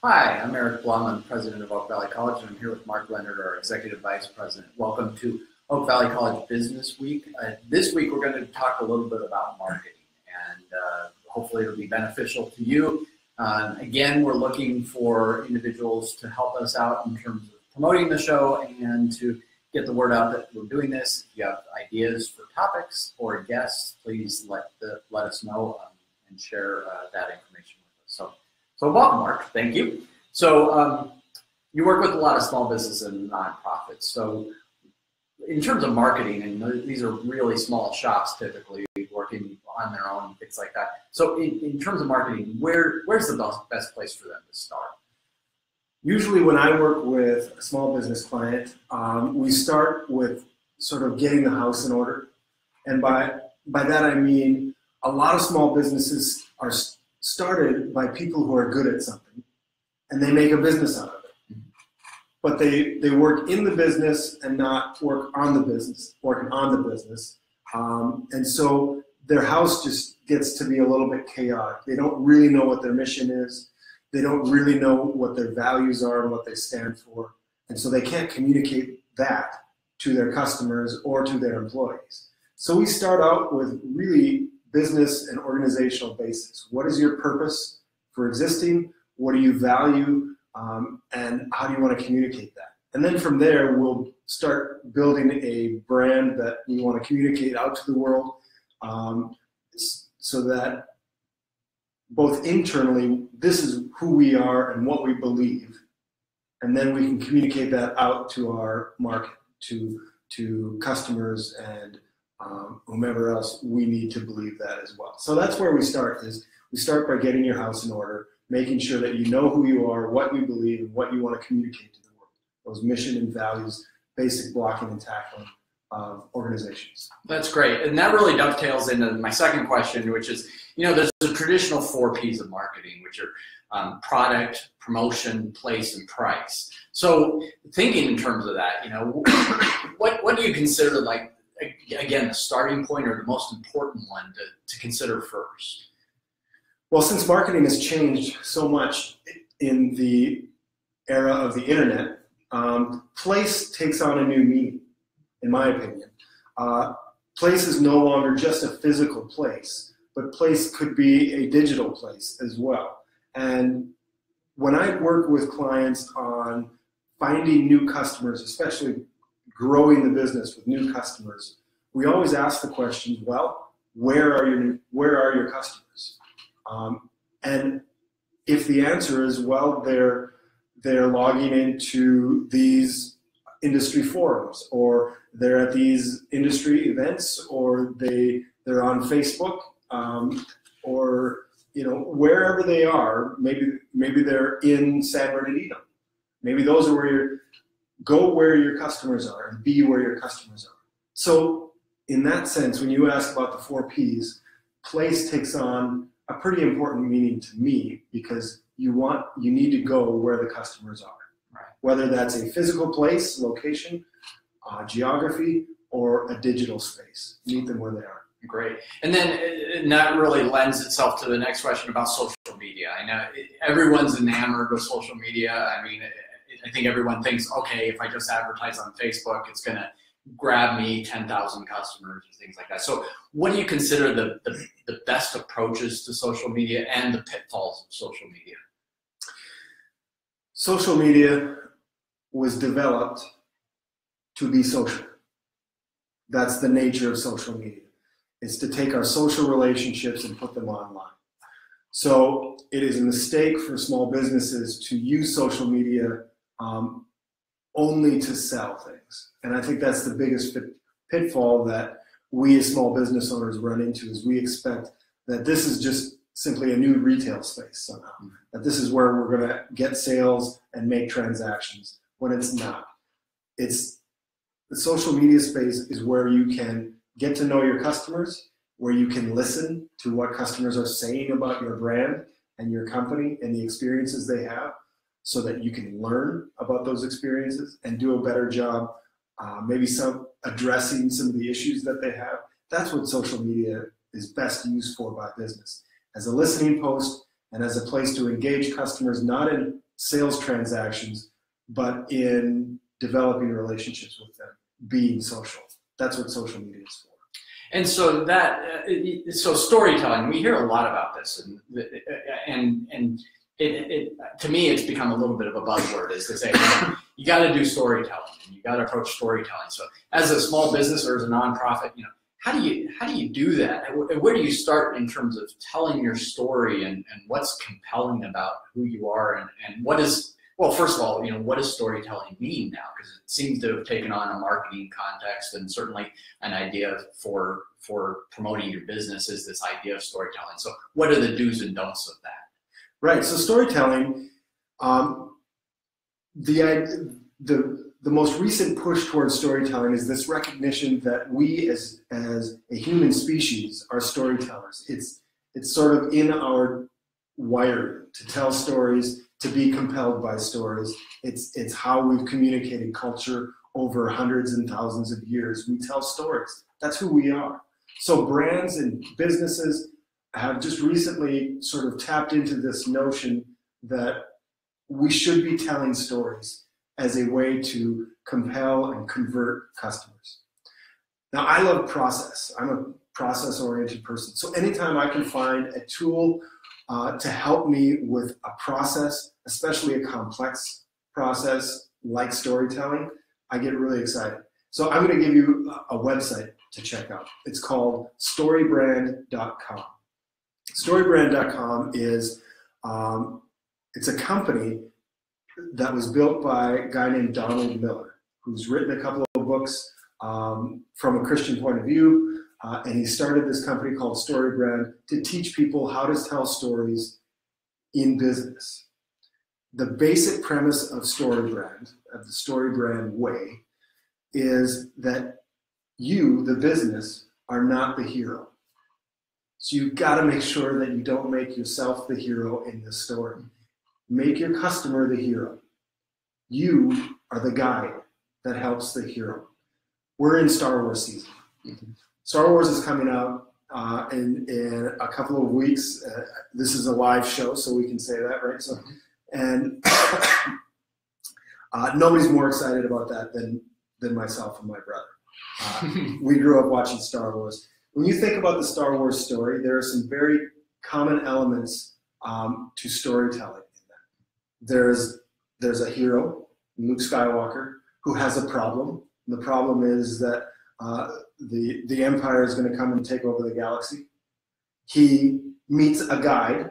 Hi, I'm Eric Blum. I'm president of Oak Valley College, and I'm here with Mark Leonard, our executive vice president. Welcome to Oak Valley College Business Week. This week, we're going to talk a little bit about marketing, and hopefully it'll be beneficial to you. Again, we're looking for individuals to help us out in terms of promoting the show and to get the word out that we're doing this. If you have ideas for topics or guests, please let us know and share that information with us. So welcome, Mark. Thank you. So you work with a lot of small businesses and nonprofits. So in terms of marketing, and these are really small shops typically working on their own, things like that. So in terms of marketing, where's the best place for them to start? Usually when I work with a small business client, we start with sort of getting the house in order. And by that I mean a lot of small businesses are started by people who are good at something, and they make a business out of it. But they work in the business and not working on the business. And so their house just gets to be a little bit chaotic. They don't really know what their mission is. They don't really know what their values are and what they stand for. And so they can't communicate that to their customers or to their employees. So we start out with really business and organizational basics. What is your purpose for existing? What do you value? And how do you want to communicate that? And then from there, we'll start building a brand that we want to communicate out to the world, so that both internally, this is who we are and what we believe, and then we can communicate that out to our market, to customers and whomever else we need to believe that as well. So that's where we start. We start by getting your house in order, making sure that you know who you are, what you believe, and what you want to communicate to the world. Those mission and values, basic blocking and tackling of organizations. That's great. And that really dovetails into my second question, which is, there's the traditional 4 Ps of marketing, which are product, promotion, place, and price. So thinking in terms of that, what do you consider, like, again, the starting point or the most important one to consider first? Well, since marketing has changed so much in the era of the internet, place takes on a new meaning, in my opinion. Place is no longer just a physical place, but place could be a digital place as well. And when I work with clients on finding new customers, especially growing the business with new customers, we always ask the question, well, where are your customers? And if the answer is, well, they're logging into these industry forums, or they're at these industry events, or they're on Facebook, or wherever they are, maybe they're in San Bernardino. Maybe those are go where your customers are and be where your customers are. So in that sense, when you ask about the 4 Ps, place takes on a pretty important meaning to me, because you need to go where the customers are. Right. Whether that's a physical place, location, geography, or a digital space. Meet them where they are. Great. And then that really lends itself to the next question about social media. I know everyone's enamored with social media. I mean, I think everyone thinks, okay, if I just advertise on Facebook, it's going to grab me 10,000 customers or things like that. So what do you consider the best approaches to social media and the pitfalls of social media? Social media was developed to be social. That's the nature of social media. It's to take our social relationships and put them online. So it is a mistake for small businesses to use social media only to sell things. And I think that's the biggest pitfall that we as small business owners run into, is we expect that this is just simply a new retail space somehow, that this is where we're going to get sales and make transactions, when it's not. It's the social media space is where you can get to know your customers, where you can listen to what customers are saying about your brand and your company and the experiences they have, so that you can learn about those experiences and do a better job, maybe addressing some of the issues that they have. That's what social media is best used for by business, as a listening post and as a place to engage customers, not in sales transactions, but in developing relationships with them, being social. That's what social media is for. And so so storytelling, we hear a lot about this, and it to me, it's become a little bit of a buzzword, is to say, you got to do storytelling, and you got to approach storytelling. So as a small business or as a nonprofit, how do you do that? Where do you start in terms of telling your story, and what's compelling about who you are, and what is, well, first of all, what does storytelling mean now? Because it seems to have taken on a marketing context, and certainly an idea for promoting your business is this idea of storytelling. So what are the do's and don'ts of that? Right. So storytelling, the most recent push towards storytelling is this recognition that we as a human species are storytellers. It's sort of in our wiring to tell stories, to be compelled by stories. It's how we've communicated culture over hundreds and thousands of years. We tell stories. That's who we are. So brands and businesses have just recently sort of tapped into this notion that we should be telling stories as a way to compel and convert customers. Now, I love process. I'm a process-oriented person. So anytime I can find a tool to help me with a process, especially a complex process like storytelling, I get really excited. So I'm going to give you a website to check out. It's called storybrand.com. Storybrand.com is it's a company that was built by a guy named Donald Miller, who's written a couple of books from a Christian point of view, and he started this company called Storybrand to teach people how to tell stories in business. The basic premise of Storybrand, of the Storybrand way, is that you, the business, are not the hero. So you've got to make sure that you don't make yourself the hero in this story. Make your customer the hero. You are the guide that helps the hero. We're in Star Wars season. Star Wars is coming out in a couple of weeks. This is a live show, so we can say that, right? So, and nobody's more excited about that than myself and my brother. We grew up watching Star Wars. When you think about the Star Wars story, there are some very common elements to storytelling in that. There's a hero, Luke Skywalker, who has a problem. And the problem is that the Empire is going to come and take over the galaxy. He meets a guide,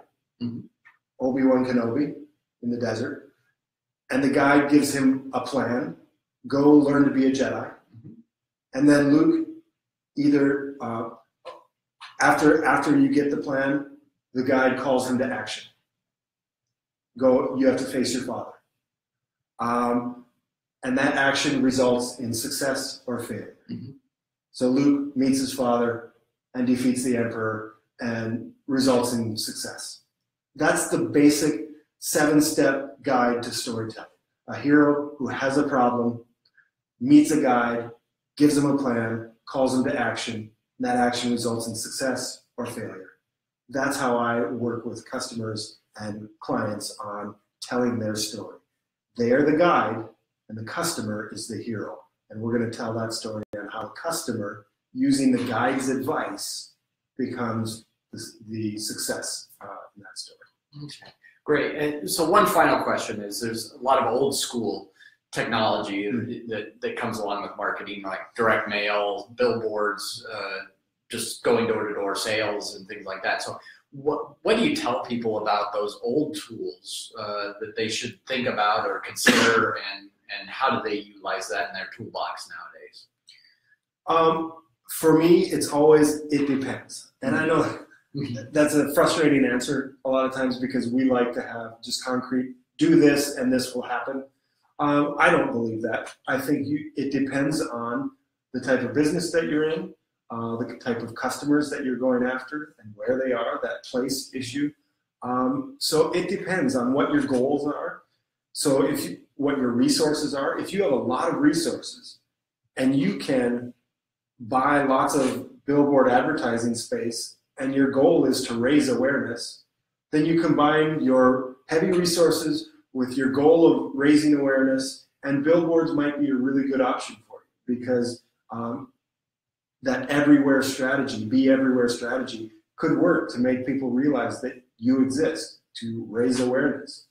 Obi-Wan Kenobi, in the desert, and the guide gives him a plan: go learn to be a Jedi. And then Luke, either after you get the plan, the guide calls him to action. Go, you have to face your father. And that action results in success or failure. So Luke meets his father and defeats the Emperor and results in success. That's the basic 7-step guide to storytelling. A hero who has a problem, meets a guide, gives him a plan, calls him to action, and that action results in success or failure. That's how I work with customers and clients on telling their story. They are the guide, and the customer is the hero. And we're going to tell that story on how the customer, using the guide's advice, becomes the success in that story. Okay, great. And so one final question is, there's a lot of old school technology that comes along with marketing, like direct mail, billboards, just going door-to-door sales and things like that. So what do you tell people about those old tools that they should think about or consider, and how do they utilize that in their toolbox nowadays? For me, it's always, it depends. And I know that's a frustrating answer a lot of times, because we like to have just concrete, do this and this will happen. I don't believe that. I think it depends on the type of business that you're in, the type of customers that you're going after and where they are, that place issue. So it depends on what your goals are. So what your resources are. If you have a lot of resources and you can buy lots of billboard advertising space and your goal is to raise awareness, then you combine your heavy resources with your goal of raising awareness, and billboards might be a really good option for you, because that everywhere strategy, be everywhere strategy, could work to make people realize that you exist, to raise awareness.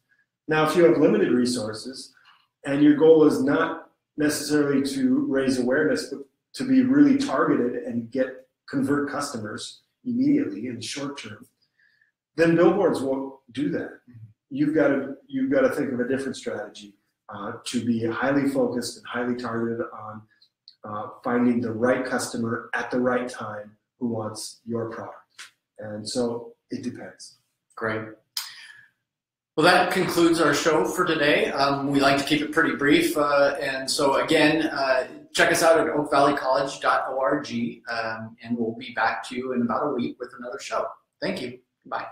Now, if you have limited resources and your goal is not necessarily to raise awareness, but to be really targeted and convert customers immediately in the short term, then billboards won't do that. You've got to think of a different strategy to be highly focused and highly targeted on finding the right customer at the right time who wants your product. And so it depends. Great. Well, that concludes our show for today. We like to keep it pretty brief. And so again, check us out at oakvalleycollege.org, and we'll be back to you in about a week with another show. Thank you. Bye.